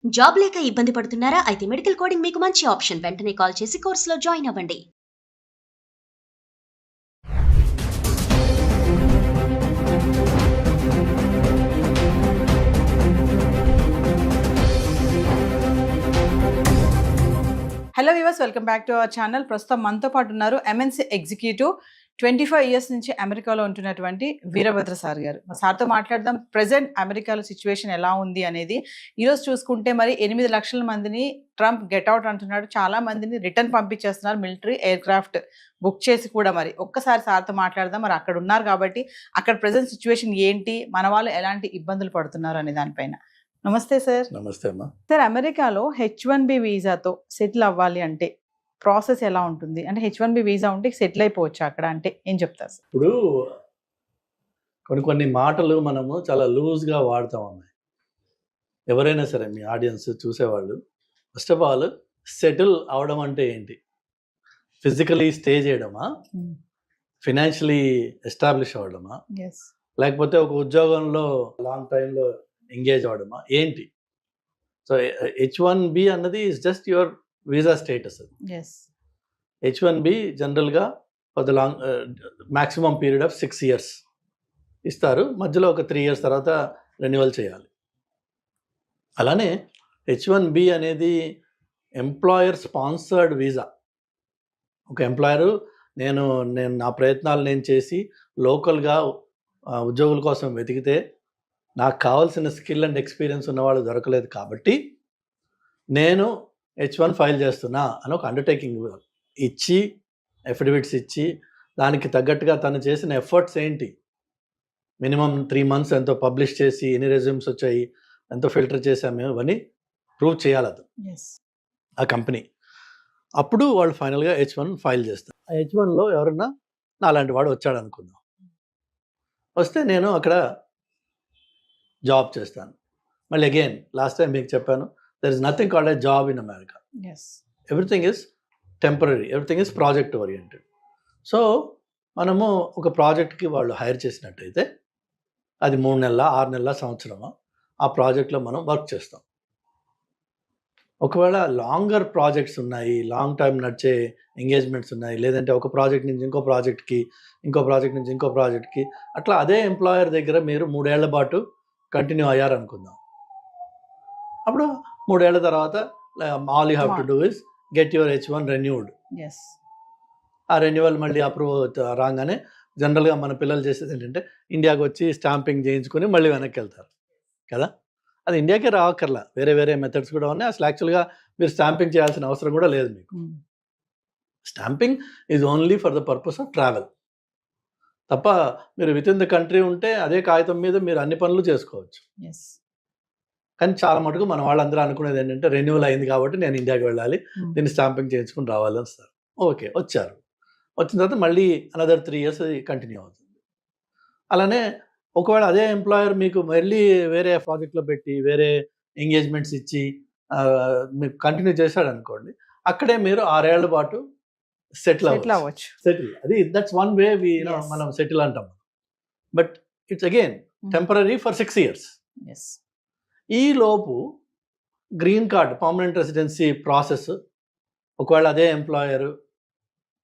Job లేక ఇబ్బంది పడుతున్నారా? అయితే మెడికల్ కోడింగ్ మీకు మంచి ఆప్షన్. వెంటనే కాల్ చేసి కోర్సులో జాయిన్ అవ్వండి. Hello viewers, welcome back to our channel. ప్రస్తుతం మనతో పాటు ఉన్నారు ఎంఎన్సీ ఎగ్జిక్యూటివ్ 25 ఇయర్స్ నుంచి అమెరికాలో ఉంటున్నటువంటి వీరభద్ర సార్ గారు. సార్తో మాట్లాడదాం ప్రెసెంట్ అమెరికాలో సిచ్యువేషన్ ఎలా ఉంది అనేది. ఈరోజు చూసుకుంటే మరి 8 లక్షల మందిని ట్రంప్ గెట్అవుట్ అంటున్నాడు. చాలా మందిని రిటర్న్ పంపించేస్తున్నారు, మిలిటరీ ఎయిర్ క్రాఫ్ట్ బుక్ చేసి కూడా. మరి ఒక్కసారి సార్తో మాట్లాడదాం. మరి అక్కడ ఉన్నారు కాబట్టి అక్కడ ప్రెసెంట్ సిచ్యువేషన్ ఏంటి, మన వాళ్ళు ఎలాంటి ఇబ్బందులు పడుతున్నారు అనే దానిపైన. నమస్తే సార్. నమస్తే అమ్మా. సార్, అమెరికాలో H1B వీసాతో సెటిల్ అవ్వాలి అంటే ప్రాసెస్ ఎలా ఉంటుంది? అంటే H1B వీసా ఉంటే సెటిల్ అయిపోవచ్చు అక్కడ అంటే ఏం చెప్తారు సార్? ఇప్పుడు కొన్ని మాటలు మనము చాలా లూజ్గా వాడతాం అమ్మాయి. ఎవరైనా సరే మీ ఆడియన్స్ చూసేవాళ్ళు, ఫస్ట్ ఆఫ్ ఆల్ సెటిల్ అవడం అంటే ఏంటి? ఫిజికలీ స్టే చేయడమా, ఫినాన్షియలీ ఎస్టాబ్లిష్ అవ్వడమా, లేకపోతే ఒక ఉద్యోగంలో లాంగ్ టైంలో ఎంగేజ్ అవ్వడమా, ఏంటి? సో H1B అన్నది is just your visa status. H1B జనరల్గా for the long maximum period of 6 years ఇస్తారు. మధ్యలో ఒక 3 years తర్వాత రెన్యువల్ చేయాలి. అలానే H1B అనేది ఎంప్లాయర్ స్పాన్సర్డ్ వీసా. ఒక ఎంప్లాయరు నేను నా ప్రయత్నాలు నేను చేసి లోకల్గా ఉద్యోగుల కోసం వెతికితే నాకు కావాల్సిన స్కిల్ అండ్ ఎక్స్పీరియన్స్ ఉన్నవాళ్ళు దొరకలేదు కాబట్టి నేను H1 ఫైల్ చేస్తున్నా అని ఒక అండర్టేకింగ్ ఇచ్చి, ఎఫిడవిట్స్ ఇచ్చి, దానికి తగ్గట్టుగా తను చేసిన ఎఫర్ట్స్ ఏంటి, మినిమం 3 months ఎంతో పబ్లిష్ చేసి, ఎన్ని రెజ్యూమ్స్ వచ్చాయి, ఎంతో ఫిల్టర్ చేసాము, ఇవన్నీ ప్రూవ్ చేయాలి అది ఆ కంపెనీ. అప్పుడు వాళ్ళు ఫైనల్గా H1 ఫైల్ చేస్తారు. ఆ H1లో ఎవరన్నా నాలాంటి వాడు వచ్చాడు అనుకుందాం. వస్తే నేను అక్కడ జాబ్ చేస్తాను. మళ్ళీ అగైన్ లాస్ట్ టైం మీకు చెప్పాను, there is nothing called a job in America. Everything is temporary, everything is project oriented. So మనము ఒక ప్రాజెక్ట్కి వాళ్ళు హైర్ చేసినట్టయితే అది 3 నెలల, 6 నెలల, సంవత్సరమా ఆ ప్రాజెక్ట్లో మనం వర్క్ చేస్తాం. ఒకవేళ లాంగర్ ప్రాజెక్ట్స్ ఉన్నాయి, లాంగ్ టైం నడిచే ఎంగేజ్మెంట్స్ ఉన్నాయి, లేదంటే ఒక ప్రాజెక్ట్ నుంచి ఇంకో ప్రాజెక్ట్కి, ఇంకో ప్రాజెక్ట్ నుంచి ఇంకో ప్రాజెక్ట్కి, అట్లా అదే ఎంప్లాయర్ దగ్గర మీరు 3 ఏళ్ల పాటు కంటిన్యూ అయ్యారనుకుందాం. అప్పుడు 3 ఏళ్ల తర్వాత all you have to do is get your H1 renewed. ఆ రెన్యువల్ మళ్ళీ అప్రూవ్ రాగానే జనరల్గా మన పిల్లలు చేసేది ఏంటంటే ఇండియాకి వచ్చి స్టాంపింగ్ చేయించుకొని మళ్ళీ వెనక్కి వెళ్తారు కదా. అది ఇండియాకే రావక్కర్లా, వేరే వేరే మెథడ్స్ కూడా ఉన్నాయి. అసలు యాక్చువల్గా మీరు స్టాంపింగ్ చేయాల్సిన అవసరం కూడా లేదు మీకు. Stamping is only for the purpose of travel తప్ప మీరు విత్ ఇన్ ద కంట్రీ ఉంటే అదే కాగితం మీద మీరు అన్ని పనులు చేసుకోవచ్చు. కానీ చాలా మటుకు మన వాళ్ళందరూ అనుకునేది ఏంటంటే రెన్యువల్ అయింది కాబట్టి నేను ఇండియాకి వెళ్ళాలి, దీన్ని స్టాంపింగ్ చేయించుకుని రావాలి అని సార్. ఓకే, వచ్చారు. వచ్చిన తర్వాత మళ్ళీ అనదర్ 3 years కంటిన్యూ అవుతుంది. అలానే ఒకవేళ అదే ఎంప్లాయర్ మీకు మళ్ళీ వేరే ప్రాజెక్ట్లో పెట్టి వేరే ఎంగేజ్మెంట్స్ ఇచ్చి మీకు కంటిన్యూ చేశాడు అనుకోండి, అక్కడే మీరు 6 ఏళ్ల పాటు సెటిల్ అవ్వచ్చు. సెటిల్, అది దట్స్ వన్ వే మనం సెటిల్ అంటాం. But it's again temporary for 6 years. ఈ లోపు green card, permanent residency process, ఒకవేళ అదే ఎంప్లాయరు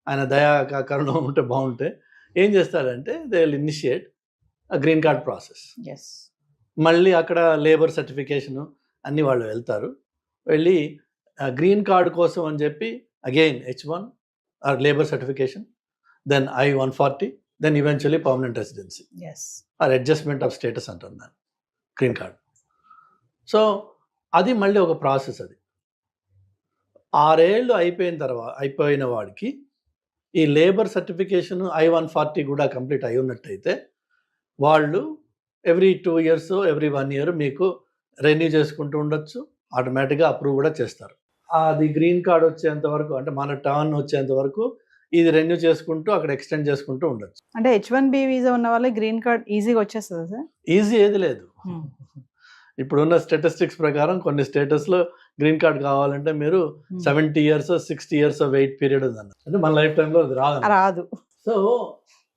ఆయన దయా కరుణం ఉంటే బాగుంటే ఏం చేస్తారంటే they will initiate green card process. మళ్ళీ అక్కడ లేబర్ సర్టిఫికేషను అన్నీ వాళ్ళు వెళ్తారు. వెళ్ళి గ్రీన్ కార్డ్ కోసం అని చెప్పి again H1 or labour certification, then I-140, then eventually permanent residency or adjustment of status అంటారు దాన్ని, గ్రీన్ కార్డ్. సో అది మళ్ళీ ఒక ప్రాసెస్. అది 6 ఏళ్ళు అయిపోయిన వాడికి ఈ లేబర్ సర్టిఫికేషన్ I-140 కూడా కంప్లీట్ అయి ఉన్నట్టయితే వాళ్ళు ఎవ్రీ 2 years, ఎవ్రీ 1 year మీకు రెన్యూ చేసుకుంటూ ఉండొచ్చు. ఆటోమేటిక్గా అప్రూవ్ కూడా చేస్తారు. అది గ్రీన్ కార్డ్ వచ్చేంత వరకు, అంటే మన టర్న్ వచ్చేంత వరకు ఇది రెన్యూ చేసుకుంటూ అక్కడ ఎక్స్టెండ్ చేసుకుంటూ ఉండొచ్చు. అంటే H1B వీసా ఉన్న వాళ్ళకి గ్రీన్ కార్డ్ ఈజీగా వచ్చేస్తుంది సార్? ఈజీ ఏది లేదు. ఇప్పుడున్న స్టాటిస్టిక్స్ ప్రకారం కొన్ని స్టేటస్లో గ్రీన్ కార్డ్ కావాలంటే మీరు 70 years, 60 years వెయిట్ పీరియడ్ ఉందన్న. అంటే మన లైఫ్ టైంలో అది రాదు. సో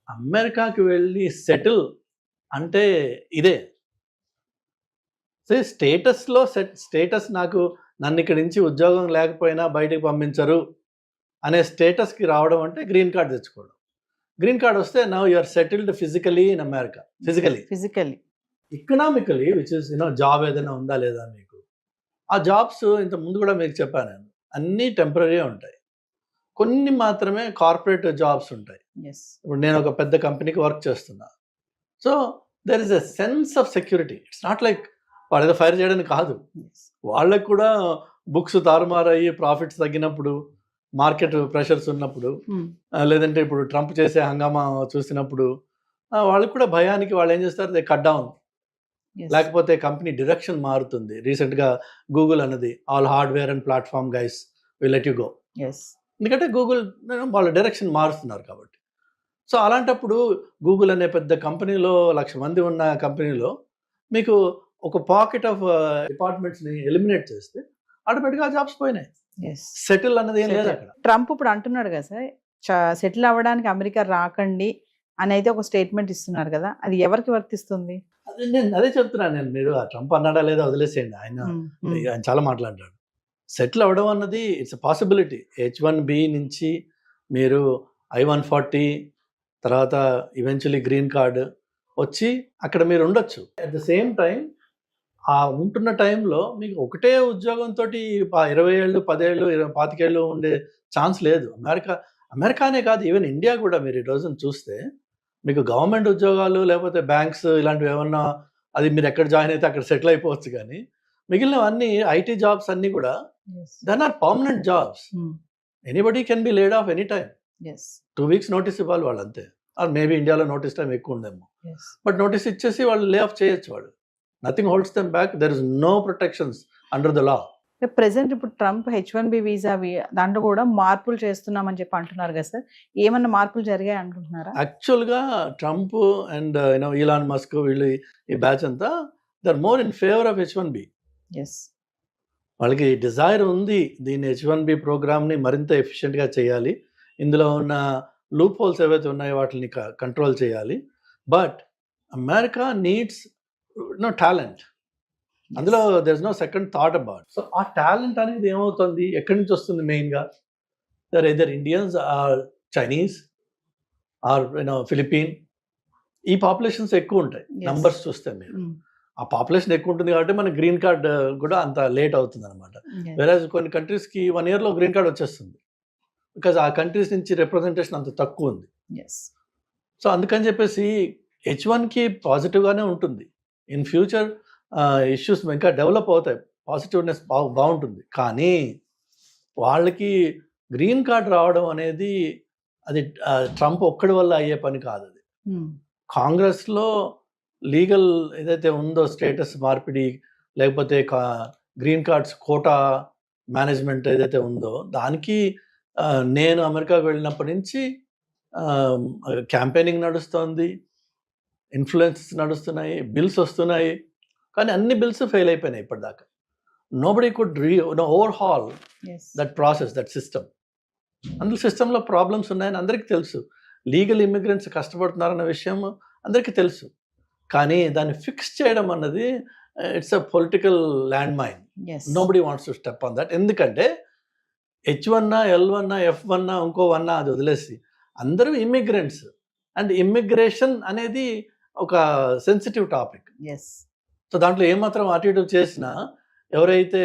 అమెరికాకి వెళ్ళి సెటిల్ అంటే ఇదే. సో స్టేటస్ నాకు నన్ను ఇక్కడి నుంచి ఉద్యోగం లేకపోయినా బయటికి పంపించరు అనే స్టేటస్కి రావడం అంటే గ్రీన్ కార్డ్ తెచ్చుకోవడం. గ్రీన్ కార్డ్ వస్తే now you are settled physically in America. Physically economically which is job ఏదైనా ఉందా లేదా మీకు. ఆ జాబ్స్ ఇంత ముందు కూడా మీకు చెప్పాను నేను, అన్నీ టెంపరీ ఉంటాయి, కొన్ని మాత్రమే కార్పొరేట్ జాబ్స్ ఉంటాయి. ఇప్పుడు నేను ఒక పెద్ద కంపెనీకి వర్క్ చేస్తున్నా. So there is a sense of security. It's not like వాళ్ళు ఏదో ఫైర్ చేయడానికి కాదు, వాళ్ళకు కూడా బుక్స్ తారుమారయ్యి ప్రాఫిట్స్ తగ్గినప్పుడు, మార్కెట్ ప్రెషర్స్ ఉన్నప్పుడు, లేదంటే ఇప్పుడు ట్రంప్ చేసే హంగామా చూసినప్పుడు వాళ్ళకి కూడా భయానికి వాళ్ళు ఏం చేస్తారు, దే కట్ డౌన్. లేకపోతే కంపెనీ డైరెక్షన్ మారుతుంది. రీసెంట్గా గూగుల్ అన్నది all hardware and platform guys will let you go. ఎందుకంటే గూగుల్ వాళ్ళ డైరెక్షన్ మారుస్తున్నారు కాబట్టి. సో అలాంటప్పుడు గూగుల్ అనే పెద్ద కంపెనీలో 1,00,000 మంది ఉన్న కంపెనీలో మీకు ఒక పాకెట్ ఆఫ్ డిపార్ట్మెంట్స్ని ఎలిమినేట్ చేస్తే ఆటోమేటిక్గా జాబ్స్ పోయినాయి. సెటిల్ అన్నది ఏం లేదు అక్కడ. ట్రంప్ ఇప్పుడు అంటున్నాడు కదా సార్, సెటిల్ అవ్వడానికి అమెరికా రాకండి అని అయితే ఒక స్టేట్మెంట్ ఇస్తున్నారు కదా, అది ఎవరికి వర్తిస్తుంది? అదే చెప్తున్నాను నేను. మీరు ఆ ట్రంప్ అన్నాడా లేదా వదిలేసేయండి, ఆయన చాలా మాట్లాడాడు. సెటిల్ అవ్వడం అన్నది ఇట్స్ ఎ పాసిబిలిటీ. H1B నుంచి మీరు I-140 తర్వాత ఈవెన్చువలీ గ్రీన్ కార్డ్ వచ్చి అక్కడ మీరు ఉండొచ్చు. అట్ ద సేమ్ టైం ఆ ఉంటున్న టైంలో మీకు ఒకటే ఉద్యోగంతో 20 ఏళ్ళు 10 ఏళ్ళు 25 ఏళ్ళు ఉండే ఛాన్స్ లేదు. అమెరికానే కాదు, ఈవెన్ ఇండియా కూడా మీరు ఈ రోజున చూస్తే మీకు గవర్నమెంట్ ఉద్యోగాలు లేకపోతే బ్యాంక్స్ ఇలాంటివి ఏమన్నా అది మీరు ఎక్కడ జాయిన్ అయితే అక్కడ సెటిల్ అయిపోవచ్చు. కానీ మిగిలినవన్నీ ఐటీ జాబ్స్ అన్నీ కూడా then are permanent jobs. Anybody can be laid off any time. 2 weeks notice ఇవ్వాలి వాళ్ళు అంతే. ఆర్ మేబీ ఇండియాలో నోటీస్ టైం ఎక్కువ ఉందేమో, బట్ నోటీస్ ఇచ్చేసి వాళ్ళు లే ఆఫ్ చేయొచ్చు. వాళ్ళు nothing holds them back. There is no protections under the law. Present ఇప్పుడు ట్రంప్ H1B వీసా దాంట్లో కూడా మార్పులు చేస్తున్నామని చెప్పి అంటున్నారు కదా సార్, ఏమన్నా మార్పులు జరిగాయి అనుకుంటున్నారా? యాక్చువల్గా ట్రంప్ అండ్ ఈలాన్ మస్క్ వీళ్ళు ఈ బ్యాచ్ అంతా they are more in favour of H1B. వాళ్ళకి డిజైర్ ఉంది దీన్ని H1B ప్రోగ్రామ్ని మరింత ఎఫిషియెంట్గా చేయాలి, ఇందులో ఉన్న లూప్ హోల్స్ ఏవైతే ఉన్నాయో వాటిని కంట్రోల్ చేయాలి. But America needs talent. అందులో there is no second thought about. So ఆ టాలెంట్ అనేది ఏమవుతుంది, ఎక్కడి నుంచి వస్తుంది? మెయిన్గా there either Indians or Chinese or Philippine. ఈ పాపులేషన్స్ ఎక్కువ ఉంటాయి నంబర్స్ చూస్తే. మీరు ఆ పాపులేషన్ ఎక్కువ ఉంటుంది కాబట్టి మన గ్రీన్ కార్డ్ కూడా అంత లేట్ అవుతుంది అనమాట. వేరే కొన్ని కంట్రీస్కి 1 yearలో గ్రీన్ కార్డ్ వచ్చేస్తుంది, బికాజ్ ఆ కంట్రీస్ నుంచి రిప్రజెంటేషన్ అంత తక్కువ ఉంది. సో అందుకని చెప్పేసి H1కి పాజిటివ్గానే ఉంటుంది. ఇన్ ఫ్యూచర్ ఇష్యూస్ ఇంకా డెవలప్ అవుతాయి, పాజిటివ్నెస్ బాగుంటుంది. కానీ వాళ్ళకి గ్రీన్ కార్డ్ రావడం అనేది అది ట్రంప్ ఒక్కడి వల్ల అయ్యే పని కాదు. అది కాంగ్రెస్లో లీగల్ ఏదైతే ఉందో స్టేటస్ మార్పిడి లేకపోతే గ్రీన్ కార్డ్స్ కోటా మేనేజ్మెంట్ ఏదైతే ఉందో దానికి నేను అమెరికాకు వెళ్ళినప్పటి నుంచి క్యాంపెయినింగ్ నడుస్తుంది, ఇన్ఫ్లుయెన్స్ నడుస్తున్నాయి, బిల్స్ వస్తున్నాయి. కానీ అన్ని బిల్స్ ఫెయిల్ అయిపోయినాయి ఇప్పటిదాకా. Nobody could overhaul that process, that system. అందులో సిస్టంలో ప్రాబ్లమ్స్ ఉన్నాయని అందరికీ తెలుసు. లీగల్ ఇమిగ్రెంట్స్ కష్టపడుతున్నారన్న విషయం అందరికీ తెలుసు. కానీ దాన్ని ఫిక్స్ చేయడం అన్నది it's a political landmine. Nobody wants to step on that. ఎందుకంటే H1 L1 F1 ఇంకో 1 అది వదిలేసి అందరూ ఇమిగ్రెంట్స్. అండ్ ఇమ్మిగ్రేషన్ అనేది ఒక సెన్సిటివ్ టాపిక్. సో దాంట్లో ఏమాత్రం అటు ఇటు చేసినా ఎవరైతే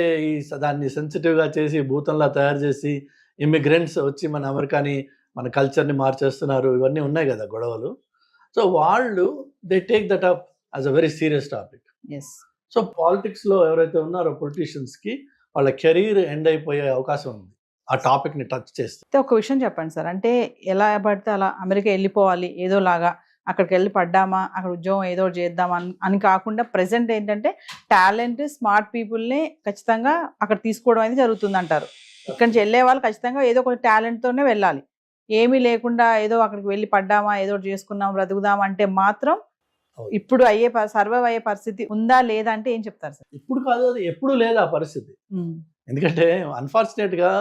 దాన్ని సెన్సిటివ్గా చేసి భూతంలా తయారు చేసి ఇమ్మిగ్రెంట్స్ వచ్చి మన అమెరికాని మన కల్చర్ని మార్చేస్తున్నారు, ఇవన్నీ ఉన్నాయి కదా గొడవలు. సో వాళ్ళు they take that up as a very serious topic. So పాలిటిక్స్లో ఎవరైతే ఉన్నారో పొలిటీషియన్స్కి వాళ్ళ కెరీర్ ఎండ్ అయిపోయే అవకాశం ఉంది ఆ టాపిక్ని టచ్ చేస్తే. ఒక విషయం చెప్పండి సార్, అంటే ఎలా పడితే అలా అమెరికా వెళ్ళిపోవాలి ఏదోలాగా, అక్కడికి వెళ్ళి పడ్డామా అక్కడ ఉద్యోగం ఏదో చేద్దామా అని కాకుండా ప్రెసెంట్ ఏంటంటే టాలెంట్ స్మార్ట్ పీపుల్ని ఖచ్చితంగా అక్కడ తీసుకోవడం అనేది జరుగుతుంది అంటారు. ఇక్కడి నుంచి వెళ్ళే వాళ్ళు ఖచ్చితంగా ఏదో ఒక టాలెంట్తోనే వెళ్ళాలి. ఏమీ లేకుండా ఏదో అక్కడికి వెళ్ళి పడ్డామా ఏదో చేసుకున్నాం బ్రతుకుదాం అంటే మాత్రం ఇప్పుడు సర్వైవ్ అయ్యే పరిస్థితి ఉందా లేదా అంటే ఏం చెప్తారు సార్? ఇప్పుడు కాదు, అది ఎప్పుడు లేదు ఆ పరిస్థితి. ఎందుకంటే అన్ఫార్చునేట్గా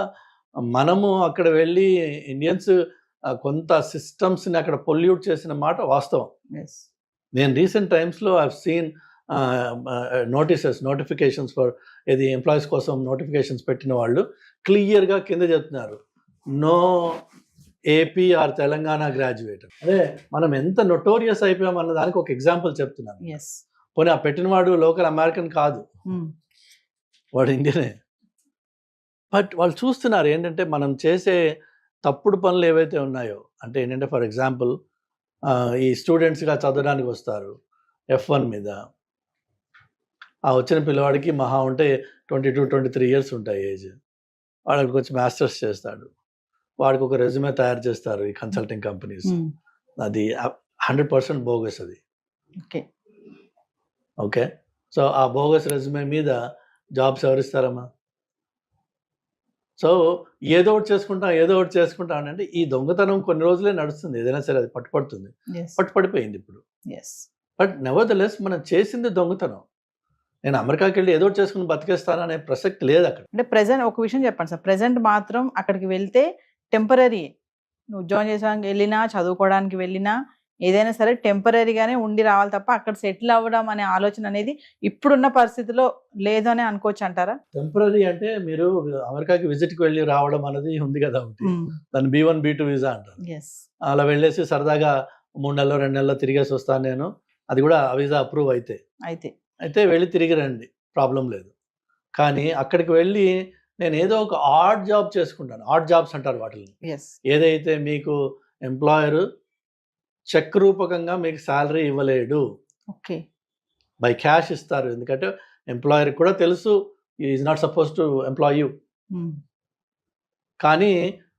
మనము అక్కడ వెళ్ళి ఇండియన్స్ కొంత సిస్టమ్స్ని అక్కడ పొల్యూట్ చేసిన మాట వాస్తవం. నేను రీసెంట్ టైమ్స్లో I have seen notifications for ఇది ఎంప్లాయీస్ కోసం నోటిఫికేషన్స్ పెట్టిన వాళ్ళు క్లియర్గా కింద చెప్తున్నారు, no AP or Telangana graduate. అదే మనం ఎంత నొటోరియస్ అయిపోయాం అన్న దానికి ఒక ఎగ్జాంపుల్ చెప్తున్నాను. పోనీ ఆ పెట్టినవాడు లోకల్ అమెరికన్ కాదు, వాడు ఇండియనే. బట్ వాళ్ళు చూస్తున్నారు ఏంటంటే మనం చేసే తప్పుడు పనులు ఏవైతే ఉన్నాయో, అంటే ఏంటంటే ఫర్ ఎగ్జాంపుల్ ఈ స్టూడెంట్స్గా చదవడానికి వస్తారు F1 మీద, ఆ వచ్చిన పిల్లవాడికి మహా ఉంటే 22-23 ఇయర్స్ ఉంటాయి ఏజ్. వాడు అక్కడికి వచ్చి మాస్టర్స్ చేస్తాడు, వాడికి ఒక రెజ్యూమే తయారు చేస్తారు ఈ కన్సల్టింగ్ కంపెనీస్. అది 100% బోగస్ అది. ఓకే, సో ఆ బోగస్ రెజ్యూమే మీద జాబ్స్ ఎవరిస్తారమ్మా? సో ఏదో ఒకటి చేసుకుంటా అంటే ఈ దొంగతనం కొన్ని రోజులే నడుస్తుంది, ఏదైనా సరే అది పట్టుపడుతుంది, పట్టుపడిపోయింది ఇప్పుడు. బట్ నెవర్ ద లెస్ మనం చేసింది దొంగతనం. నేను అమెరికాకి వెళ్ళి ఏదో ఒకటి చేసుకుని బతికేస్తాను అనే ప్రసక్తి లేదు అక్కడ. అంటే ప్రెజెంట్ ఒక విషయం చెప్పండి సార్, ప్రెజెంట్ మాత్రం అక్కడికి వెళ్తే టెంపరీ, నువ్వు జాయిన్ చేసానికి వెళ్ళినా చదువుకోవడానికి వెళ్ళినా ఏదైనా సరే టెంపరీగానే ఉండి రావాలి తప్ప అక్కడ సెటిల్ అవ్వడం అనే ఆలోచన అనేది ఇప్పుడున్న పరిస్థితిలో లేదు అని అనుకోవచ్చు అంటారా? టెంపరీ అంటే మీరు అమెరికాకి విజిట్కి వెళ్ళి రావడం అనేది ఉంది కదా, దాన్ని B1 B2 వీసా అంటారు. అలా వెళ్ళేసి సరదాగా 3 నెలలు 2 నెలలు తిరిగేసి వస్తాను నేను, అది కూడా ఆ వీసా అప్రూవ్ అయితే వెళ్ళి తిరిగి రండి, ప్రాబ్లం లేదు. కానీ అక్కడికి వెళ్ళి నేను ఏదో ఒక ఆడ్ జాబ్ చేసుకుంటాను, ఆడ్ జాబ్స్ అంటారు వాటిని. ఏదైతే మీకు ఎంప్లాయర్ చెక్ రూపకంగా మీకు శాలరీ ఇవ్వలేడు, బై క్యాష్ ఇస్తారు. ఎందుకంటే ఎంప్లాయర్ కూడా తెలుసు is not suppose to employ you, కానీ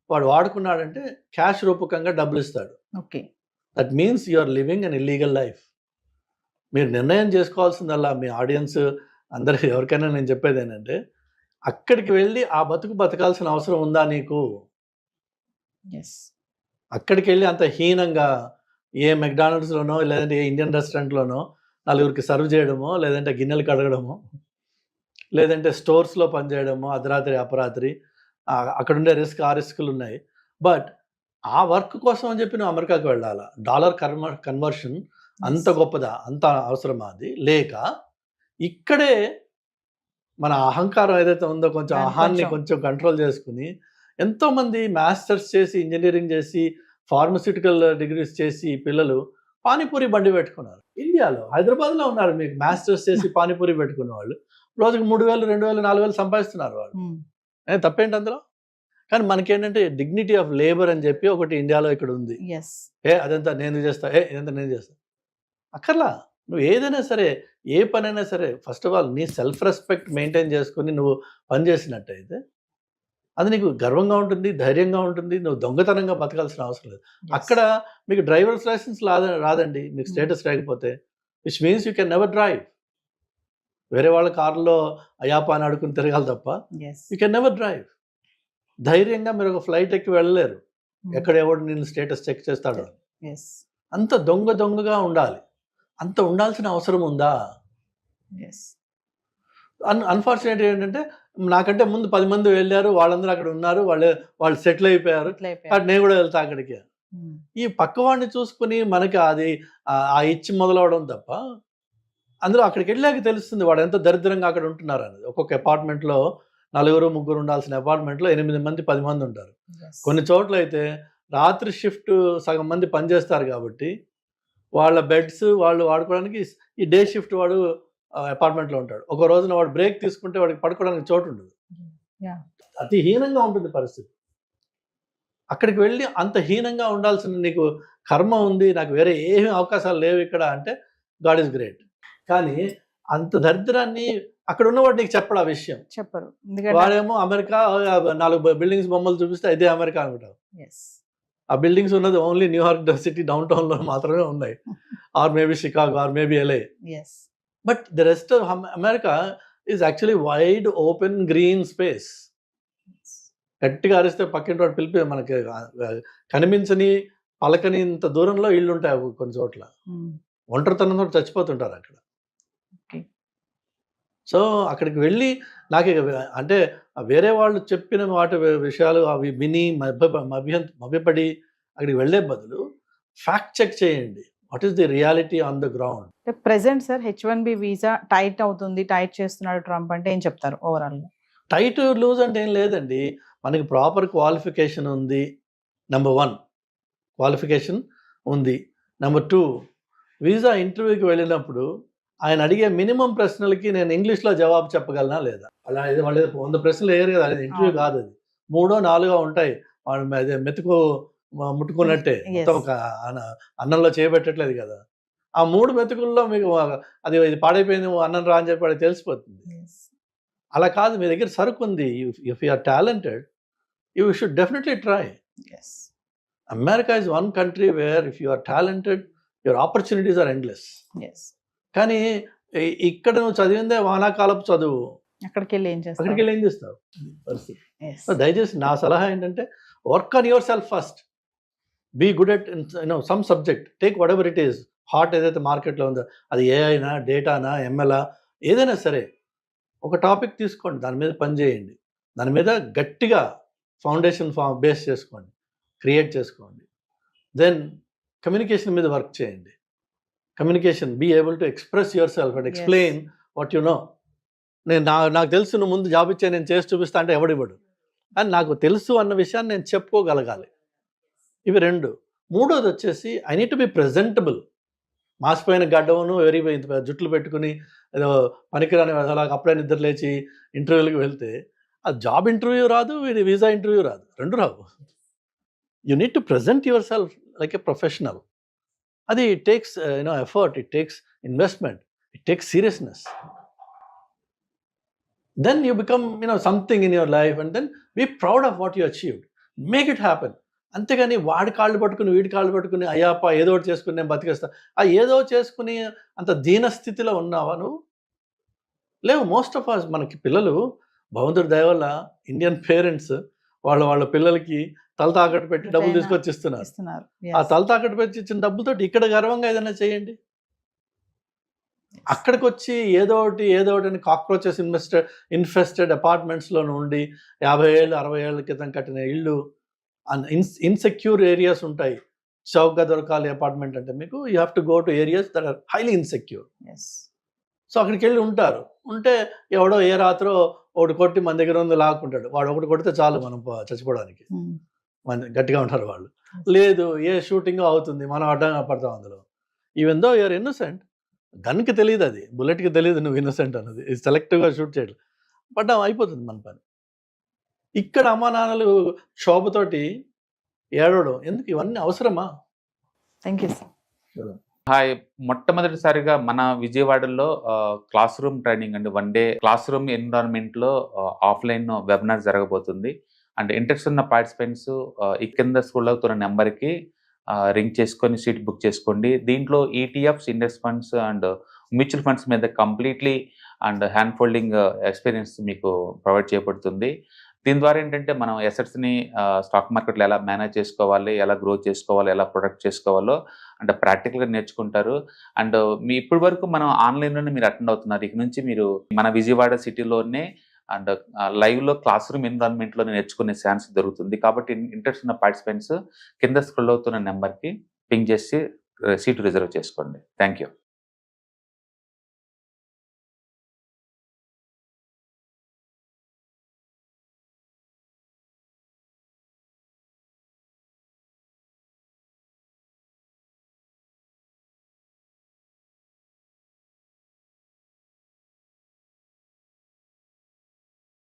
వాడు వాడుకున్నాడంటే క్యాష్ రూపకంగా డబ్బులు ఇస్తాడు. That means you are living an illegal life. మీరు నిర్ణయం చేసుకోవాల్సిందల్లా మీ ఆడియన్స్ అందరికి ఎవరికైనా నేను చెప్పేది ఏంటంటే, అక్కడికి వెళ్ళి ఆ బతకాల్సిన అవసరం ఉందా నీకు? అక్కడికి వెళ్ళి అంత హీనంగా ఏ మెక్డానల్డ్స్లోనో లేదంటే ఏ ఇండియన్ రెస్టారెంట్లోనో నలుగురికి సర్వ్ చేయడమో, లేదంటే గిన్నెలు కడగడమో, లేదంటే స్టోర్స్లో పనిచేయడమో అర్ధరాత్రి అపరాత్రి, అక్కడ ఉండే రిస్కులు ఉన్నాయి. బట్ ఆ వర్క్ కోసం అని చెప్పి నువ్వు అమెరికాకి వెళ్ళాలా? డాలర్ కన్వర్షన్ అంత గొప్పదా? అంత అవసరమా? అది లేక ఇక్కడే మన అహంకారం ఏదైతే ఉందో కొంచెం అహాన్ని కొంచెం కంట్రోల్ చేసుకుని ఎంతోమంది మాస్టర్స్ చేసి, ఇంజనీరింగ్ చేసి, ఫార్మస్యూటికల్ డిగ్రీస్ చేసి పిల్లలు పానీపూరి బండి పెట్టుకున్నారు. ఇండియాలో హైదరాబాద్లో ఉన్నారు మీకు మాస్టర్స్ చేసి పానీపూరి పెట్టుకున్న వాళ్ళు, రోజుకి 3,000 2,000 4,000 సంపాదిస్తున్నారు వాళ్ళు. తప్పేంటి అందులో? కానీ మనకేంటంటే డిగ్నిటీ ఆఫ్ లేబర్ అని చెప్పి ఒకటి ఇండియాలో ఇక్కడ ఉంది. అదంతా నేను చేస్తా, ఇదంతా నేను చేస్తా అక్కర్లా. నువ్వు ఏదైనా సరే, ఏ పనైనా సరే, ఫస్ట్ ఆఫ్ ఆల్ నీ సెల్ఫ్ రెస్పెక్ట్ మెయింటైన్ చేసుకుని నువ్వు పని చేసినట్టయితే అది నీకు గర్వంగా ఉంటుంది, ధైర్యంగా ఉంటుంది. నువ్వు దొంగతనంగా బతకాల్సిన అవసరం లేదు. అక్కడ మీకు డ్రైవర్స్ లైసెన్స్ రాదండి మీకు స్టేటస్ లేకపోతే, which means you can never drive. వేరే వాళ్ళ కారులో అయాపా అని అడుకుని తిరగాలి తప్ప యూ కెన్ నెవర్ డ్రైవ్. ధైర్యంగా మీరు ఒక ఫ్లైట్ ఎక్కి వెళ్ళలేరు, ఎక్కడ ఎవడు నేను స్టేటస్ చెక్ చేస్తాడు. అంత దొంగగా ఉండాలి. అంత ఉండాల్సిన అవసరం ఉందా? అన్ఫార్చునేట్ ఏంటంటే నాకంటే ముందు 10 మంది వెళ్ళారు, వాళ్ళందరూ అక్కడ ఉన్నారు, వాళ్ళు సెటిల్ అయిపోయారు, నేను కూడా వెళ్తా అక్కడికి. ఈ పక్కవాడిని చూసుకుని మనకి అది ఆ ఇచ్చి మొదలవడం తప్ప, అందులో అక్కడికి వెళ్ళాక తెలుస్తుంది వాడు ఎంత దరిద్రంగా అక్కడ ఉంటున్నారు అనేది. ఒక్కొక్క అపార్ట్మెంట్లో 4-3 ఉండాల్సిన అపార్ట్మెంట్లో 8 మంది 10 మంది ఉంటారు. కొన్ని చోట్ల అయితే రాత్రి షిఫ్ట్ సగం మంది పనిచేస్తారు కాబట్టి వాళ్ళ బెడ్స్ వాళ్ళు వాడుకోవడానికి ఈ డే షిఫ్ట్ వాడు అపార్ట్మెంట్లో ఉంటాడు. ఒక రోజున వాడు బ్రేక్ తీసుకుంటే వాడికి పడుకోవడానికి చోటు ఉండదు. అతి హీనంగా ఉంటుంది పరిస్థితి. అక్కడికి వెళ్ళి అంత హీనంగా ఉండాల్సిన నీకు కర్మ ఉంది, నాకు వేరే ఏమీ అవకాశాలు లేవు ఇక్కడ అంటే గాడ్ ఈజ్ గ్రేట్. కానీ అంత దరిద్రాన్ని అక్కడ ఉన్నవాడు నీకు చెప్పడు, ఆ విషయం చెప్పరు. వాడేమో అమెరికా 4 బిల్డింగ్స్ బొమ్మలు చూపిస్తే ఇదే అమెరికా అనుకుంటావు. ఆ బిల్డింగ్స్ ఉన్నది only New York city down town లో మాత్రమే ఉన్నాయి, or maybe Chicago, or maybe LA. But the rest of America is actually wide open green space. గట్టిగా అరిస్తే పక్కింటి వాడు పిలిపి మనకి కనిపించని పలకని ఇంత దూరంలో ఇళ్ళు ఉంటాయి కొన్ని చోట్ల. ఒంటరితనంతో చచ్చిపోతుంటారు అక్కడ. సో అక్కడికి వెళ్ళి నాకు అంటే వేరే వాళ్ళు చెప్పిన వాటి విషయాలు అవి విని మభ్యపడి అక్కడికి వెళ్ళే బదులు ఫ్యాక్ట్ చెక్ చేయండి. What is the reality on the ground. Present sir H1B visa tight అవుతుంది, టైట్ చేస్తున్నాడు ట్రంప్ అంటే ఏం చెప్తారు ఓవరాల్ గా? టైట్ లూజ్ అంటే ఏం లేదండి, మనకి ప్రాపర్ క్వాలిఫికేషన్ ఉంది. నెంబర్ 1 క్వాలిఫికేషన్ ఉంది. నెంబర్ 2 వీసా ఇంటర్వ్యూకి వెళ్ళినప్పుడు ఆయన అడిగే మినిమం ప్రశ్నలకి నేను ఇంగ్లీష్లో జవాబు చెప్పగలనా లేదా? అలా వాళ్ళు 100 ప్రశ్నలు వేయరు కదా, అది ఇంటర్వ్యూ కాదు, అది 3-4 ఉంటాయి. వాళ్ళు అదే మెతుకు ముట్టుకున్నట్టే, మొత్తం ఒక అన్నంలో చేయబెట్టట్లేదు కదా. ఆ 3 మెతుకుల్లో మీకు అది ఇది పాడైపోయింది అన్నం రా అని చెప్పి వాడికి తెలిసిపోతుంది. అలా కాదు, మీ దగ్గర సరుకు ఉంది. If you are talented you should definitely try. America is one country where if you are talented your opportunities are endless. కానీ ఇక్కడ నువ్వు చదివిందే వానాకాలపు చదువు, అక్కడికి వెళ్ళి ఏం చేస్తావు పరిస్థితి. దయచేసి నా సలహా ఏంటంటే work on yourself first, be good at some subject, take whatever it is hot ఏదైతే మార్కెట్లో ఉందో, అది ఏఐనా డేటానా ఎంఎల్ఆ ఏదైనా సరే, ఒక టాపిక్ తీసుకోండి, దాని మీద పని చేయండి, దాని మీద గట్టిగా ఫౌండేషన్ బేస్ చేసుకోండి, క్రియేట్ చేసుకోండి. దెన్ కమ్యూనికేషన్ మీద వర్క్ చేయండి. Communication, be able to express yourself and explain what you know. నాకు తెలుసు నువ్వు ముందు జాబ్ ఇచ్చే నేను చేసి చూపిస్తా అంటే ఎవడివ్వడు, అని నాకు తెలుసు అన్న విషయాన్ని నేను చెప్పుకోగలగాలి. ఇవి 2. 3వది వచ్చేసి I need to be presentable. మాసిపోయిన గడ్డమును జుట్లు పెట్టుకుని ఏదో పనికిరాని అలాగ అప్పుడే నిద్ర లేచి ఇంటర్వ్యూలకు వెళ్తే ఆ జాబ్ ఇంటర్వ్యూ రాదు, వీసా ఇంటర్వ్యూ రాదు, 2 రావు. You need to present yourself like a professional. అది it takes effort, it takes investment, it takes seriousness. Then you become something in your life, and then be proud of what you achieved. Make it happen. అంతేగాని వాడి కాళ్ళు పట్టుకుని వీడి కాళ్ళు పట్టుకుని అయ్యాపా ఏదో ఒకటి చేసుకుని నేను బతికేస్తా, ఆ ఏదో చేసుకుని అంత దీనస్థితిలో ఉన్నావా నువ్వు? లేవు. మోస్ట్ ఆఫ్ అస్ మనకి పిల్లలు భగవంతుడి దయ వల్ల ఇండియన్ పేరెంట్స్ వాళ్ళ పిల్లలకి తల తాకట్టు పెట్టి డబ్బులు తీసుకొచ్చి ఇస్తున్నారు. ఆ తల తాకట్టు పెట్టి ఇచ్చిన డబ్బులతో ఇక్కడ గర్వంగా ఏదైనా చేయండి. అక్కడికి వచ్చి ఏదో ఒకటి అని కాక్రోచెస్ ఇన్ఫెస్టెడ్ అపార్ట్మెంట్స్లో ఉండి 50 ఏళ్ళు 60 ఏళ్ళ క్రితం కట్టిన ఇళ్ళు, ఇన్సెక్యూర్ ఏరియాస్ ఉంటాయి. చౌకగా దొరకాలి అపార్ట్మెంట్ అంటే మీకు you have to go to areas that are highly insecure. So అక్కడికి వెళ్ళి ఉంటే ఎవడో ఏ రాత్రో ఒకటి కొట్టి మన దగ్గర ఉంది లాక్కుంటాడు. వాడు ఒకటి కొడితే చాలు మనం చచ్చిపోవడానికి, గట్టిగా ఉంటారు వాళ్ళు. లేదు, ఏ షూటింగ్ అవుతుంది, మనం అడ్డంగా పడతాం అందులో. ఈవెన్ దో యూఆర్ ఇన్నోసెంట్, గన్కి తెలియదు, అది బుల్లెట్కి తెలియదు నువ్వు ఇన్నోసెంట్ అన్నది. సెలెక్టివ్గా షూట్ చేయడం పడ్డాం, అయిపోతుంది మన పని. ఇక్కడ అమ్మా నాన్నలు క్షోభతోటి ఏడవడం ఎందుకు? ఇవన్నీ అవసరమా? Thank you sir. హాయ్, మొట్టమొదటిసారిగా మన విజయవాడలో క్లాస్ రూమ్ ట్రైనింగ్ అండి, 1 డే క్లాస్ రూమ్ ఎన్విరాన్మెంట్లో ఆఫ్లైన్ వెబినార్ జరగబోతుంది. అండ్ ఇంట్రెస్ట్ ఉన్న పార్టిసిపెంట్స్ ఈ కింద స్కూల్ అవుతున్న నెంబర్కి రింగ్ చేసుకొని సీట్ బుక్ చేసుకోండి. దీంట్లో ETFs, index funds and mutual funds మీద completely and hand holding experience మీకు ప్రొవైడ్ చేయబడుతుంది. దీని ద్వారా ఏంటంటే మనం ఎసెట్స్ని స్టాక్ మార్కెట్లో ఎలా మేనేజ్ చేసుకోవాలి, ఎలా గ్రో చేసుకోవాలి, ఎలా ప్రొడక్ట్ చేసుకోవాలో అంటే ప్రాక్టికల్గా నేర్చుకుంటారు. అండ్ మీ ఇప్పటి వరకు మనం ఆన్లైన్లోనే మీరు అటెండ్ అవుతున్నారు. ఇక నుంచి మీరు మన విజయవాడ సిటీలోనే అండ్ లైవ్లో క్లాస్ రూమ్ ఎన్విరాన్మెంట్లో నేర్చుకునే ఛాన్స్ దొరుకుతుంది. కాబట్టి ఇంట్రెస్ట్ ఉన్న పార్టిసిపెంట్స్ కింద స్క్రోల్ అవుతున్న నెంబర్కి పింగ్ చేసి సీటు రిజర్వ్ చేసుకోండి. Thank you.